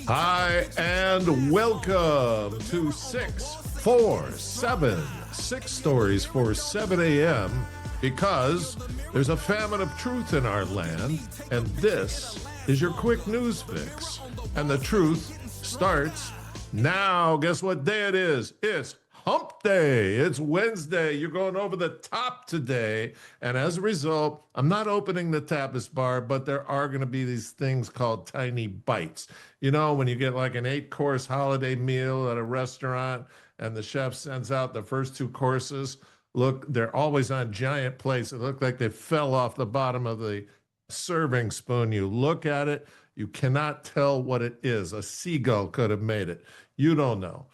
Hi, and welcome to 647, 6 stories for 7 a.m. because there's a famine of truth in our land, and this is your quick news fix. And the truth starts now. Guess what day it is? It's Hump Day. It's Wednesday. You're going over the top today. And as a result, I'm not opening the tapas bar, but there are going to be these things called tiny bites. You know, when you get like an 8-course holiday meal at a restaurant and the chef sends out the first 2 courses, look, they're always on giant plates. It look like they fell off the bottom of the serving spoon. You look at it, you cannot tell what it is. A seagull could have made it. You don't know.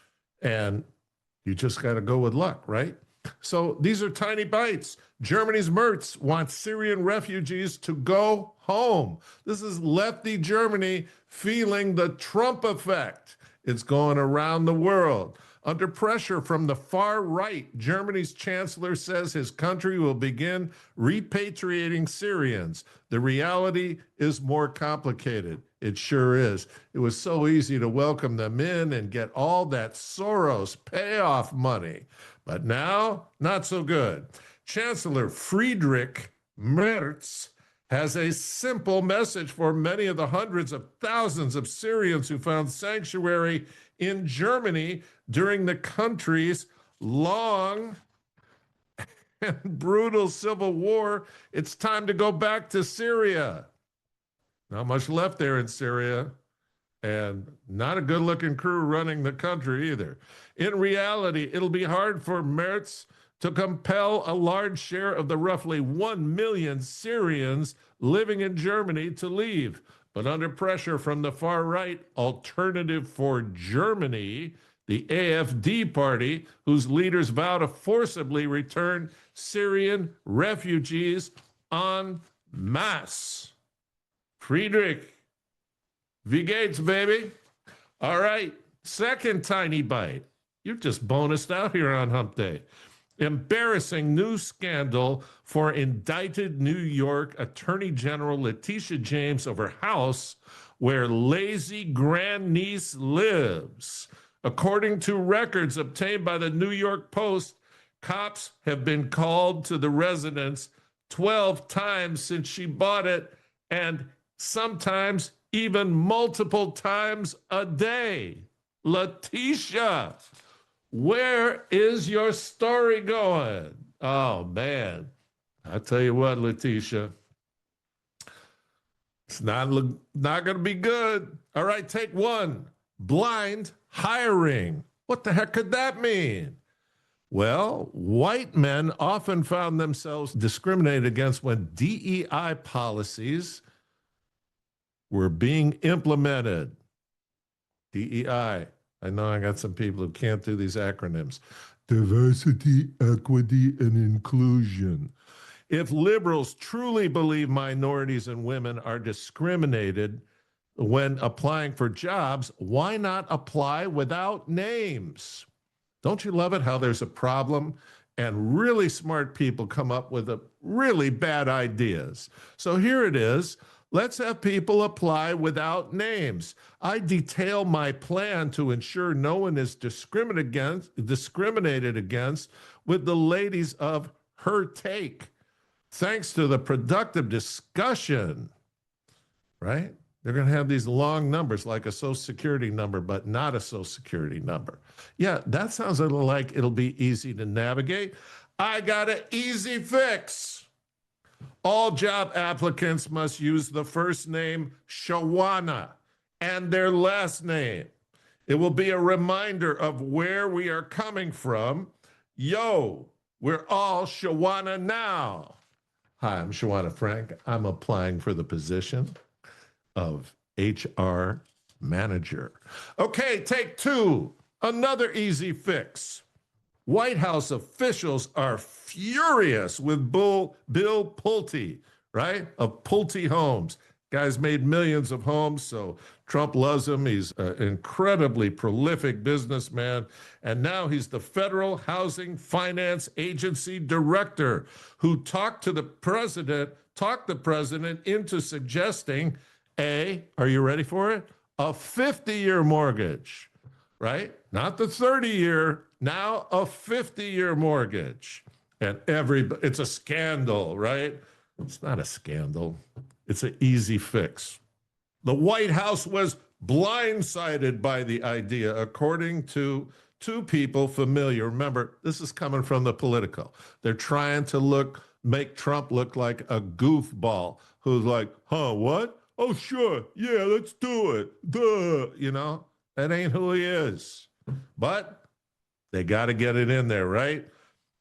And you just got to go with luck, right? So these are tiny bites. Germany's Merz wants Syrian refugees to go home. This is lefty Germany feeling the Trump effect. It's going around the world. Under pressure from the far right, Germany's chancellor says his country will begin repatriating Syrians. The reality is more complicated. It sure is. It was so easy to welcome them in and get all that Soros payoff money. But now, not so good. Chancellor Friedrich Merz has a simple message for many of the hundreds of thousands of Syrians who found sanctuary in Germany during the country's long and brutal civil war. It's time to go back to Syria. Not much left there in Syria, and not a good-looking crew running the country either. In reality, it'll be hard for Merz to compel a large share of the roughly 1 million Syrians living in Germany to leave. But under pressure from the far right, Alternative for Germany, the AfD party, whose leaders vow to forcibly return Syrian refugees en masse. Friedrich, wie geht's, baby? All right, second tiny bite. You're just bonused out here on Hump Day. Embarrassing new scandal for indicted New York Attorney General Letitia James over house where lazy grandniece lives. According to records obtained by the New York Post, cops have been called to the residence 12 times since she bought it, and sometimes even multiple times a day. Letitia, where is your story going? Oh, man. I tell you what, Letitia, it's not going to be good. All right, take one. Blind hiring. What the heck could that mean? Well, white men often found themselves discriminated against when DEI policies were implemented. DEI. I know I got some people who can't do these acronyms. Diversity, equity, and inclusion. If liberals truly believe minorities and women are discriminated when applying for jobs, why not apply without names? Don't you love it how there's a problem and really smart people come up with really bad ideas? So here it is. Let's have people apply without names. I detail my plan to ensure no one is discriminated against with the ladies of Her Take. Thanks to the productive discussion, right? They're going to have these long numbers like a Social Security number, but not a Social Security number. Yeah, that sounds a little like it'll be easy to navigate. I got an easy fix. All job applicants must use the first name Shawana and their last name. It will be a reminder of where we are coming from. Yo, we're all Shawana now. Hi, I'm Shawana Frank. I'm applying for the position of HR manager. Okay, take 2. Another easy fix. White House officials are furious with Bill Pulte, right? Of Pulte Homes. Guy's made millions of homes, so Trump loves him. He's an incredibly prolific businessman. And now he's the Federal Housing Finance Agency director who talked the president into suggesting are you ready for it? a 50-year mortgage, right? Not the 30-year, now a 50-year mortgage. And it's a scandal, right? It's not a scandal. It's an easy fix. The White House was blindsided by the idea, according to two people familiar. Remember, this is coming from the Politico. They're trying to make Trump look like a goofball who's like, huh, what? Oh, sure. Yeah, let's do it. Duh. You know, that ain't who he is. But they got to get it in there, right?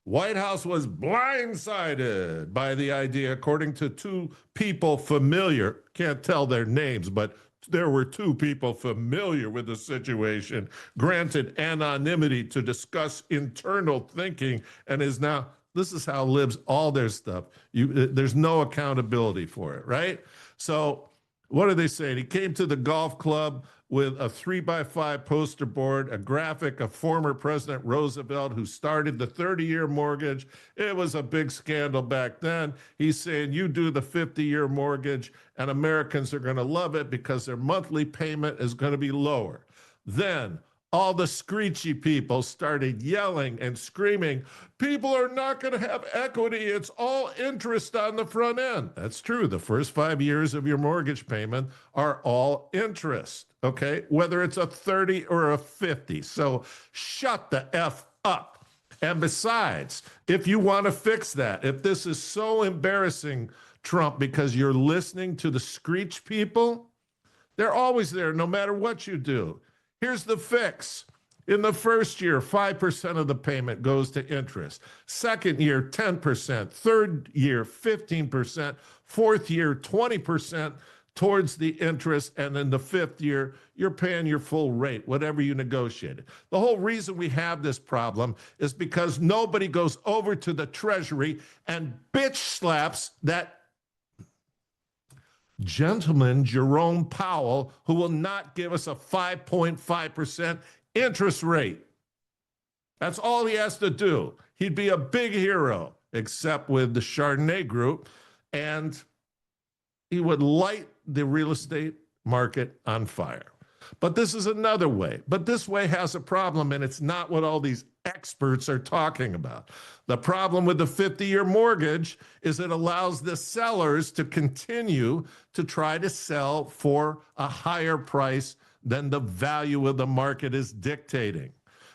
White House was blindsided by the idea, according to two people familiar. Can't tell their names, but there were two people familiar with the situation, granted anonymity to discuss internal thinking, and is now, this is how libs, all their stuff. There's no accountability for it, right? So what are they saying? He came to the golf club with a 3x5 poster board, a graphic of former President Roosevelt, who started the 30-year mortgage. It was a big scandal back then. He's saying, you do the 50-year mortgage, and Americans are going to love it because their monthly payment is going to be lower. Then all the Screechy people started yelling and screaming, people are not going to have equity. It's all interest on the front end. That's true. The first 5 years of your mortgage payment are all interest, okay? Whether it's a 30 or a 50. So shut the F up. And besides, if you want to fix that, if this is so embarrassing, Trump, because you're listening to the Screech people, they're always there no matter what you do. Here's the fix. In the first year, 5% of the payment goes to interest. Second year, 10%. Third year, 15%. Fourth year, 20% towards the interest. And then the fifth year, you're paying your full rate, whatever you negotiated. The whole reason we have this problem is because nobody goes over to the Treasury and bitch slaps that gentleman, Jerome Powell, who will not give us a 5.5% interest rate. That's all he has to do. He'd be a big hero, except with the Chardonnay group, and he would light the real estate market on fire. But this is another way. But this way has a problem, and it's not what all these experts are talking about. The problem with the 50-year mortgage is it allows the sellers to continue to try to sell for a higher price than the value of the market is dictating.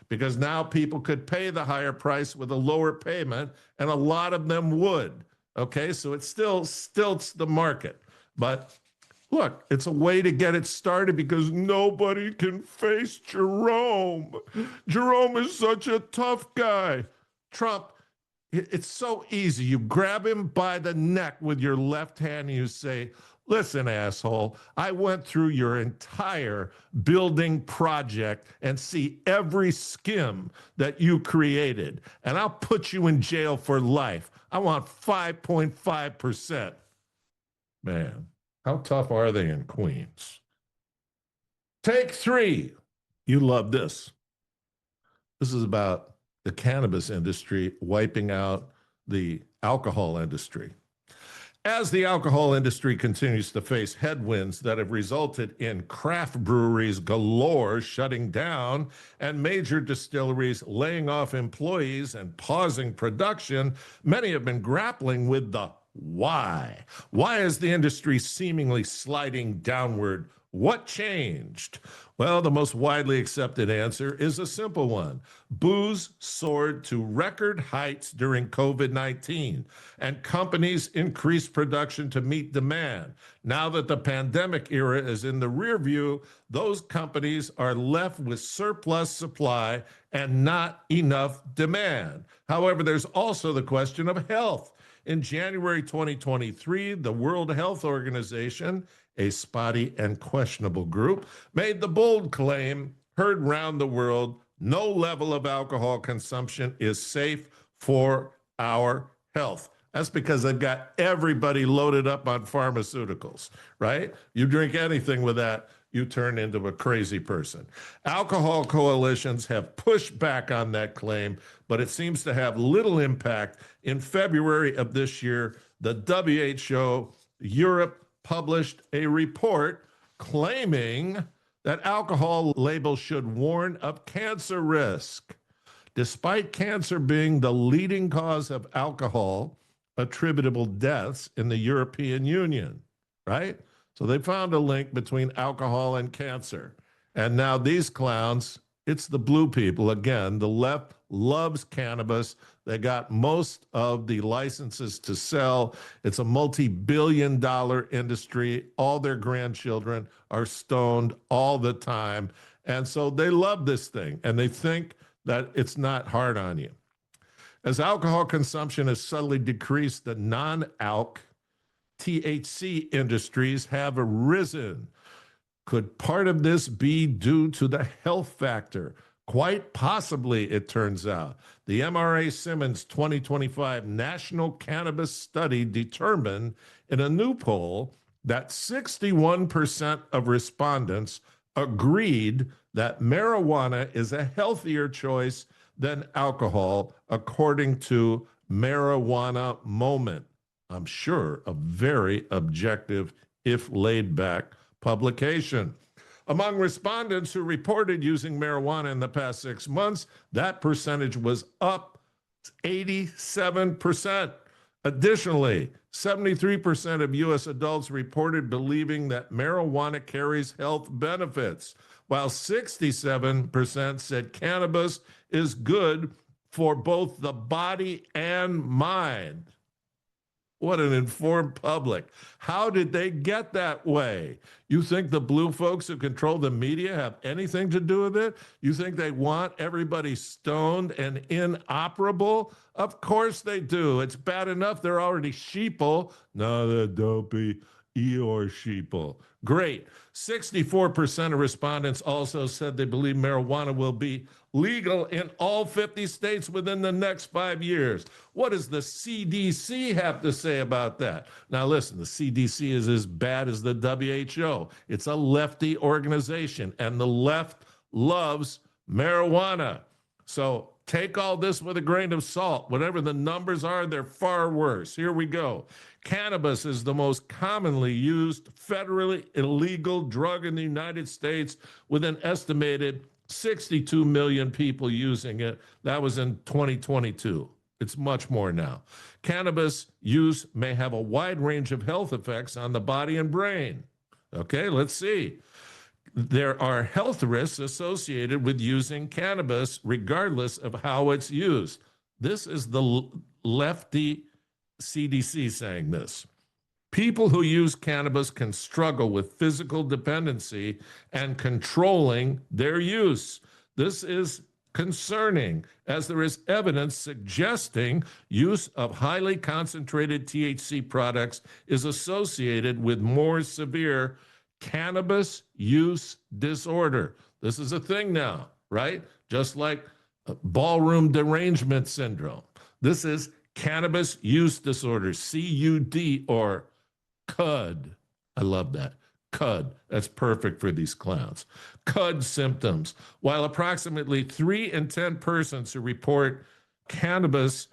Because now people could pay the higher price with a lower payment, and a lot of them would. Okay, so it still stilts the market. But look, it's a way to get it started because nobody can face Jerome. Jerome is such a tough guy. Trump, it's so easy. You grab him by the neck with your left hand and you say, listen, asshole, I went through your entire building project and see every skim that you created, and I'll put you in jail for life. I want 5.5%. Man. How tough are they in Queens? Take 3. You love this. This is about the cannabis industry wiping out the alcohol industry. As the alcohol industry continues to face headwinds that have resulted in craft breweries galore shutting down and major distilleries laying off employees and pausing production, many have been grappling with the why. Why is the industry seemingly sliding downward? What changed? Well, the most widely accepted answer is a simple one. Booze soared to record heights during COVID-19, and companies increased production to meet demand. Now that the pandemic era is in the rear view, those companies are left with surplus supply and not enough demand. However, there's also the question of health. In January 2023, the World Health Organization, a spotty and questionable group, made the bold claim, heard round the world, no level of alcohol consumption is safe for our health. That's because they've got everybody loaded up on pharmaceuticals, right? You drink anything with that, you turn into a crazy person. Alcohol coalitions have pushed back on that claim, but it seems to have little impact. In February of this year, the WHO Europe published a report claiming that alcohol labels should warn of cancer risk. Despite cancer being the leading cause of alcohol attributable deaths in the European Union, right? So they found a link between alcohol and cancer. And now these clowns, it's the blue people. Again, the left loves cannabis. They got most of the licenses to sell. It's a multi-billion-dollar industry. All their grandchildren are stoned all the time. And so they love this thing, and they think that it's not hard on you. As alcohol consumption has subtly decreased, the non-alc THC industries have arisen. Could part of this be due to the health factor? Quite possibly, it turns out. The MRA Simmons 2025 National Cannabis Study determined in a new poll that 61% of respondents agreed that marijuana is a healthier choice than alcohol, according to Marijuana Moment. I'm sure a very objective, if laid back, publication. Among respondents who reported using marijuana in the past 6 months, that percentage was up 87%. Additionally, 73% of U.S. adults reported believing that marijuana carries health benefits, while 67% said cannabis is good for both the body and mind. What an informed public. How did they get that way? You think the blue folks who control the media have anything to do with it? You think they want everybody stoned and inoperable? Of course they do. It's bad enough they're already sheeple. No, the dopey Eeyore sheeple. Great. 64% of respondents also said they believe marijuana will be legal in all 50 states within the next 5 years. What does the CDC have to say about that? Now, listen, the CDC is as bad as the WHO. It's a lefty organization, and the left loves marijuana. So take all this with a grain of salt. Whatever the numbers are, they're far worse. Here we go. Cannabis is the most commonly used federally illegal drug in the United States, with an estimated 62 million people using it. That was in 2022. It's much more now. Cannabis use may have a wide range of health effects on the body and brain. Okay, let's see. There are health risks associated with using cannabis, regardless of how it's used. This is the lefty CDC saying this. People who use cannabis can struggle with physical dependency and controlling their use. This is concerning, as there is evidence suggesting use of highly concentrated THC products is associated with more severe cannabis use disorder. This is a thing now, right? Just like ballroom derangement syndrome. This is cannabis use disorder, CUD, or CUD. I love that. CUD. That's perfect for these clowns. CUD symptoms. While approximately 3 in 10 persons who report cannabis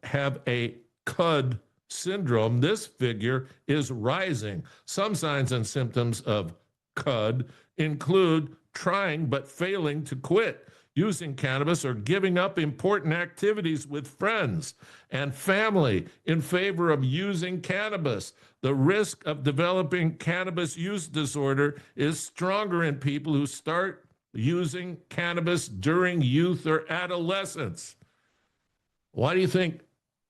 have a CUD syndrome, this figure is rising. Some signs and symptoms of CUD include trying but failing to quit using cannabis, or giving up important activities with friends and family in favor of using cannabis. The risk of developing cannabis use disorder is stronger in people who start using cannabis during youth or adolescence. Why do you think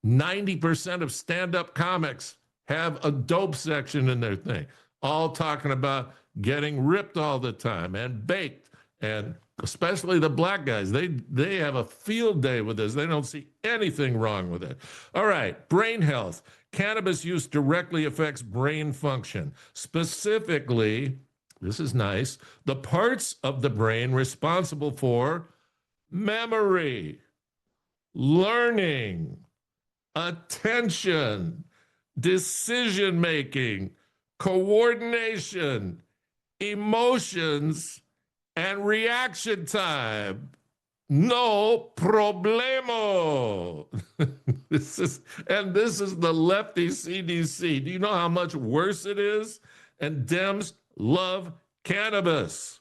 90% of stand-up comics have a dope section in their thing? All talking about getting ripped all the time and baked, and especially the black guys. They have a field day with this. They don't see anything wrong with it. All right, brain health. Cannabis use directly affects brain function. Specifically, this is nice, the parts of the brain responsible for memory, learning, attention, decision-making, coordination, emotions, and reaction time. No problemo. This is the lefty CDC. Do you know how much worse it is? And Dems love Cannabis.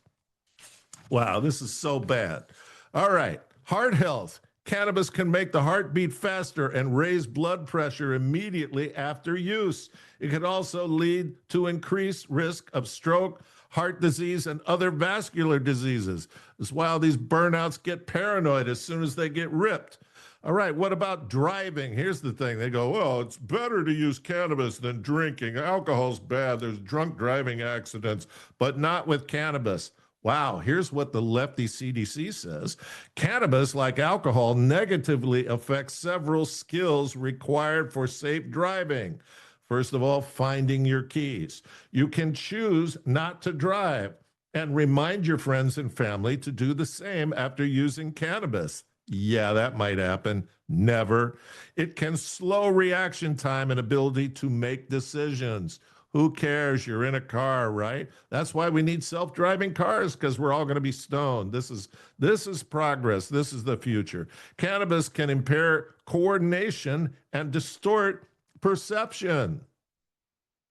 Wow, this is so bad. All right, heart health. Cannabis can make the heart beat faster and raise blood pressure immediately after use. It can also lead to increased risk of stroke, heart disease, and other vascular diseases. That's why all these burnouts get paranoid as soon as they get ripped. All right, what about driving? Here's the thing. They go, well, it's better to use cannabis than drinking. Alcohol's bad. There's drunk driving accidents, but not with cannabis. Wow, here's what the lefty CDC says. Cannabis, like alcohol, negatively affects several skills required for safe driving. First of all, finding your keys. You can choose not to drive and remind your friends and family to do the same after using cannabis. Yeah, that might happen. Never. It can slow reaction time and ability to make decisions. Who cares? You're in a car, right? That's why we need self-driving cars, because we're all going to be stoned. This is progress. This is the future. Cannabis can impair coordination and distort perception.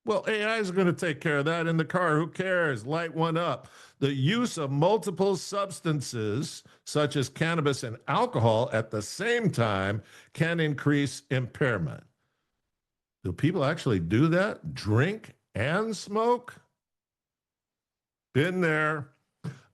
Well, AI is going to take care of that in the car. Who cares? Light one up. The use of multiple substances, such as cannabis and alcohol, at the same time can increase impairment. Do people actually do that? Drink and smoke? Been there.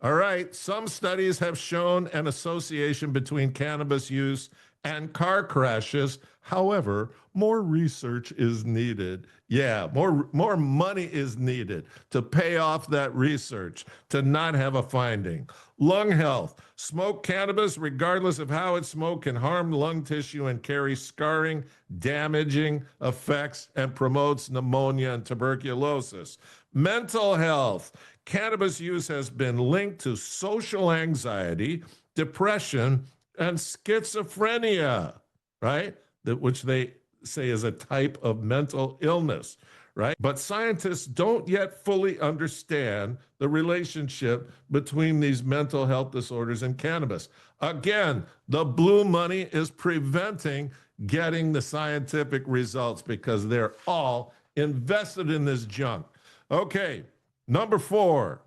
All right. Some studies have shown an association between cannabis use and car crashes. However, more research is needed. Yeah, more money is needed to pay off that research, to not have a finding. Lung health. Smoke cannabis, regardless of how it's smoked, can harm lung tissue and carry scarring, damaging effects, and promotes pneumonia and tuberculosis. Mental health. Cannabis use has been linked to social anxiety, depression, and schizophrenia, right? Which they say is a type of mental illness, right? But scientists don't yet fully understand the relationship between these mental health disorders and cannabis. Again, the blue money is preventing getting the scientific results because they're all invested in this junk. Okay, number 4.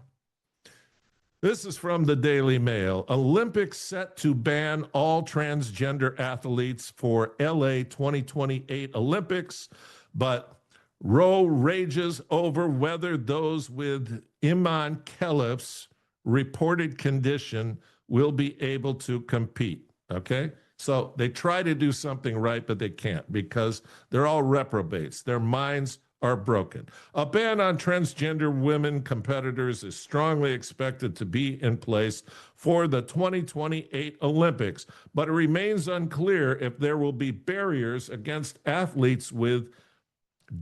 This is from the Daily Mail. Olympics set to ban all transgender athletes for LA 2028 Olympics, but Roe rages over whether those with Iman Khelif's reported condition will be able to compete. Okay? So they try to do something right, but they can't because they're all reprobates. Their minds are broken. A ban on transgender women competitors is strongly expected to be in place for the 2028 Olympics, but it remains unclear if there will be barriers against athletes with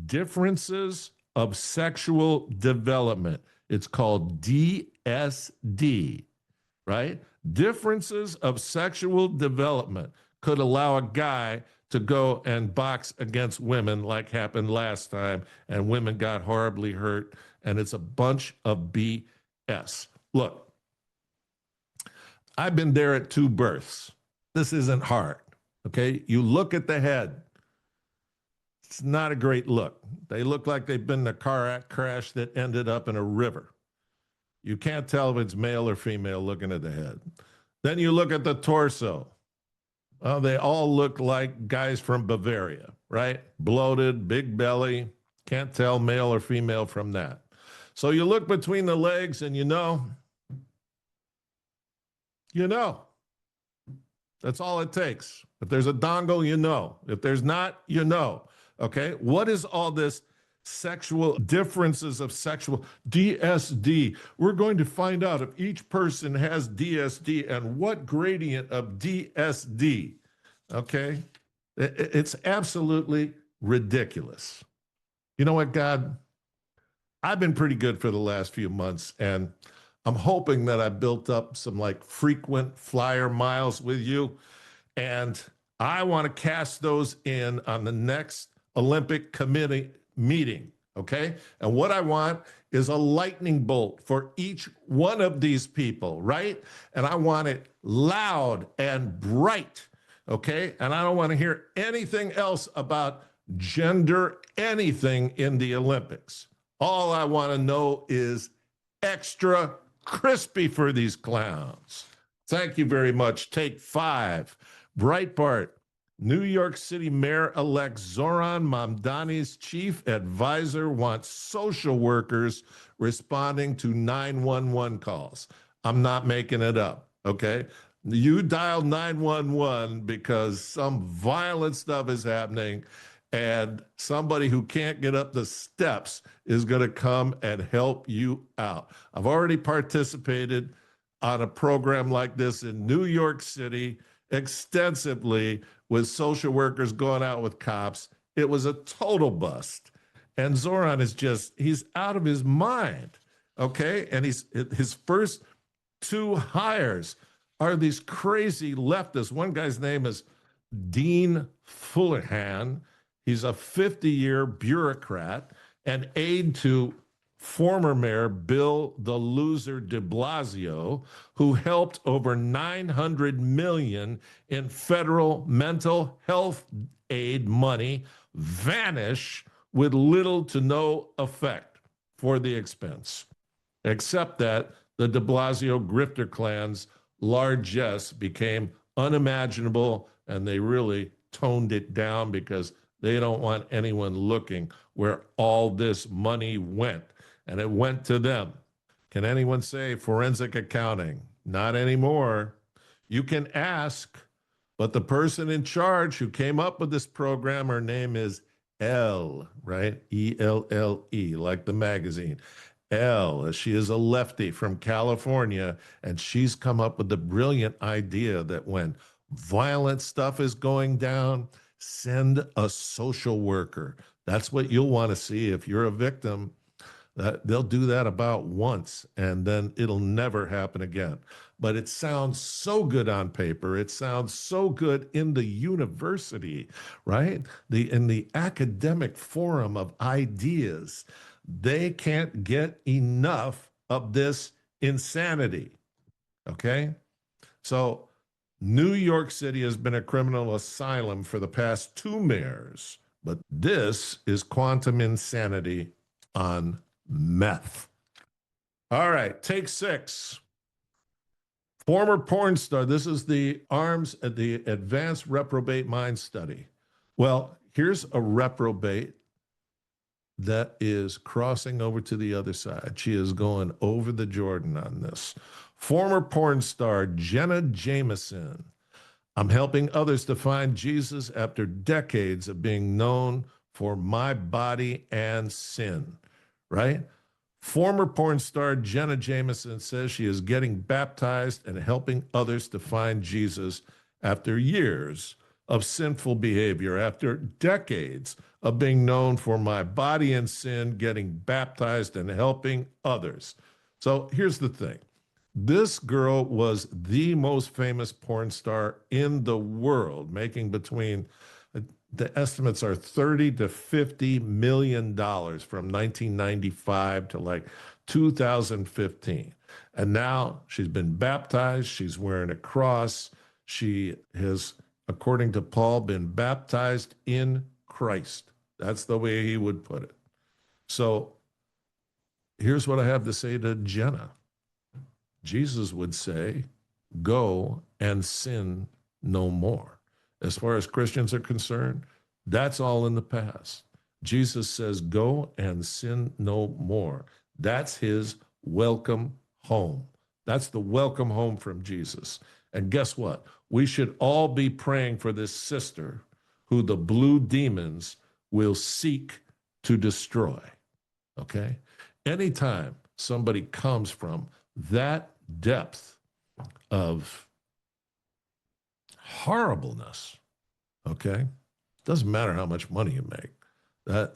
differences of sexual development. It's called DSD, right? Differences of sexual development could allow a guy to go and box against women like happened last time, and women got horribly hurt, and it's a bunch of BS. Look, I've been there at 2 births. This isn't hard, okay? You look at the head. It's not a great look. They look like they've been in a car crash that ended up in a river. You can't tell if it's male or female looking at the head. Then you look at the torso. They all look like guys from Bavaria, right? Bloated, big belly. Can't tell male or female from that. So you look between the legs and you know. That's all it takes. If there's a dongle, you know. If there's not, you know. Okay? What is all this sexual differences of sexual DSD? We're going to find out if each person has DSD and what gradient of DSD. Okay? It's absolutely ridiculous. You know what, God? I've been pretty good for the last few months, and I'm hoping that I built up some like frequent flyer miles with you, and I want to cast those in on the next Olympic committee meeting, okay? And what I want is a lightning bolt for each one of these people, right? And I want it loud and bright, okay? And I don't want to hear anything else about gender anything in the Olympics. All I want to know is extra crispy for these clowns. Thank you very much. Take 5. Breitbart. New York City Mayor-elect Zoran Mamdani's chief advisor wants social workers responding to 911 calls. I'm not making it up, okay? You dial 911 because some violent stuff is happening and somebody who can't get up the steps is going to come and help you out. I've already participated on a program like this in New York City extensively with social workers going out with cops. It was a total bust. And Zoran is he's out of his mind, okay? And his first 2 hires are these crazy leftists. One guy's name is Dean Fullerhan. He's a 50-year bureaucrat and aide to former Mayor Bill the Loser de Blasio, who helped over $900 million in federal mental health aid money vanish with little to no effect for the expense, except that the de Blasio grifter clan's largesse became unimaginable, and they really toned it down because they don't want anyone looking where all this money went. And it went to them. Can anyone say forensic accounting? Not anymore. You can ask, but the person in charge who came up with this program, her name is Elle, right? E-L-L-E, like the magazine. Elle, she is a lefty from California, and she's come up with the brilliant idea that when violent stuff is going down, send a social worker. That's what you'll want to see if you're a victim. They'll do that about once, and then it'll never happen again. But it sounds so good on paper. It sounds so good in the university, right? In the academic forum of ideas. They can't get enough of this insanity, okay? So New York City has been a criminal asylum for the past 2 mayors, but this is quantum insanity on meth. All right, take 6. Former porn star. This is the Advanced Reprobate Mind Study. Well, here's a reprobate that is crossing over to the other side. She is going over the Jordan on this. Former porn star Jenna Jameson. I'm helping others to find Jesus after decades of being known for my body and sin. Right? Former porn star Jenna Jameson says she is getting baptized and helping others to find Jesus after years of sinful behavior, after decades of being known for my body and sin, getting baptized and helping others. So here's the thing. This girl was the most famous porn star in the world, making between the estimates are $30 to $50 million from 1995 to like 2015. And now she's been baptized. She's wearing a cross. She has, according to Paul, been baptized in Christ. That's the way he would put it. So here's what I have to say to Jenna. Jesus would say, go and sin no more. As far as Christians are concerned, that's all in the past. Jesus says, go and sin no more. That's his welcome home. That's the welcome home from Jesus. And guess what? We should all be praying for this sister who the blue demons will seek to destroy. Okay? Anytime somebody comes from that depth of horribleness, okay? Doesn't matter how much money you make.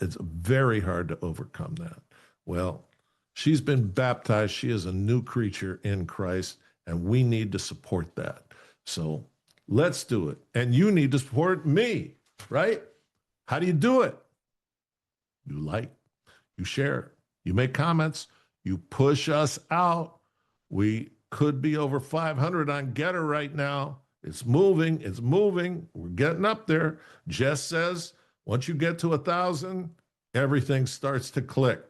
It's very hard to overcome that. Well, she's been baptized. She is a new creature in Christ, and we need to support that. So let's do it. And you need to support me, right? How do you do it? You like, you share, you make comments, you push us out. We could be over 500 on Gettr right now. It's moving. It's moving. We're getting up there. Jess says, once you get to 1,000, everything starts to click.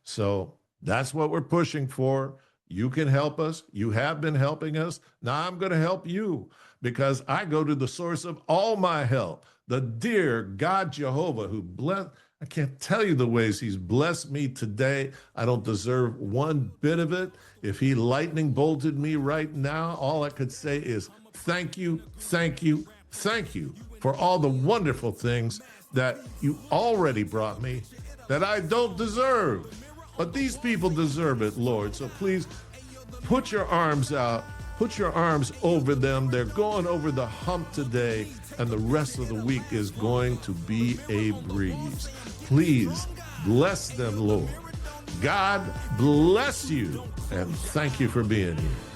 So That's what we're pushing for. You can help us. You have been helping us. Now I'm going to help you because I go to the source of all my help, the dear God Jehovah who blessed. I can't tell you the ways he's blessed me today. I don't deserve one bit of it. If he lightning bolted me right now, all I could say is thank you, thank you, thank you for all the wonderful things that you already brought me that I don't deserve. But these people deserve it, Lord. So please put your arms out, put your arms over them. They're going over the hump today, and the rest of the week is going to be a breeze. Please bless them, Lord. God bless you, and thank you for being here.